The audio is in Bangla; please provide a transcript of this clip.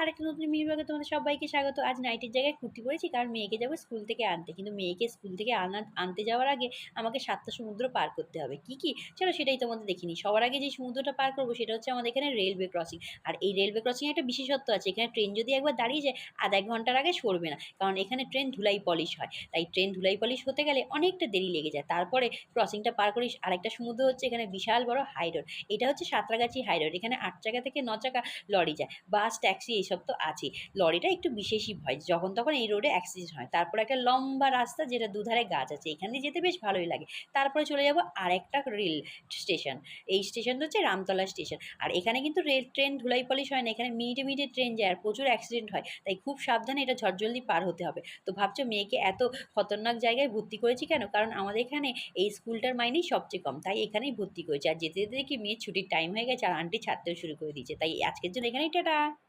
আরেকটা নতুন মিনি ব্লগে তোমাদের সবাইকে স্বাগত। আজ নাইটের জায়গায় কুর্তি পরেছি কারণ মেয়েকে যাবো স্কুল থেকে আনতে। কিন্তু মেয়েকে স্কুল থেকে আনতে যাওয়ার আগে আমাকে ৭ টা সমুদ্র পার করতে হবে। কি? চলো সেটাই তোমাদের দেখিয়ে নিই। সবার আগে যে সমুদ্রটা পার করবো সেটা হচ্ছে আমাদের এখানে রেলওয়ে ক্রসিং। আর এই রেলওয়ে ক্রসিং এ একটা বিশেষত্ব আছে। এখানে ট্রেন যদি একবার দাঁড়িয়ে যায় ১/২ ঘন্টার আগে সরবে না। কারণ এখানে ট্রেন ধুলাই পলিশ হয়। তাই ট্রেন ধুলাই পলিশ হতে গেলে অনেকটা দেরি লেগে যায়। তারপরে ক্রসিংটা পার করে আরেকটা সমুদ্র হচ্ছে এখানে বিশাল বড় হাই রোড। এটা হচ্ছে সাঁতরাগাছি হাই রোড। এখানে ৮ চাকা থেকে ৯ চাকা লরি যায়। বাস, ট্যাক্সি এইসব তো আছেই। লরিটা একটু বিশেষই ভয়। যখন তখন এই রোডে অ্যাক্সিডেন্ট হয়। তারপরে একটা লম্বা রাস্তা যেটা দুধারে গাছ আছে। এখান দিয়ে যেতে বেশ ভালোই লাগে। তারপরে চলে যাব আরেকটা রেল স্টেশন। এই স্টেশনটা হচ্ছে রামতলা স্টেশন। আর এখানে কিন্তু ট্রেন ধুলাই পলিশ হয় না। এখানে মিনিটে ট্রেন যায় আর প্রচুর অ্যাক্সিডেন্ট হয়। তাই খুব সাবধানে এটা ঝটজলদি পার হতে হবে। তো ভাবছো মেয়েকে এত খতরনাক জায়গায় ভর্তি করেছি কেন? কারণ আমাদের এখানে এই স্কুলটার মাইনেই সবচেয়ে কম। তাই এখানেই ভর্তি করেছি। আর যেতে দেখি মেয়ের ছুটির টাইম হয়ে গেছে আর আন্টি ছাড়তেও শুরু করে দিয়েছে। তাই আজকের জন্য এখানেই টাটা।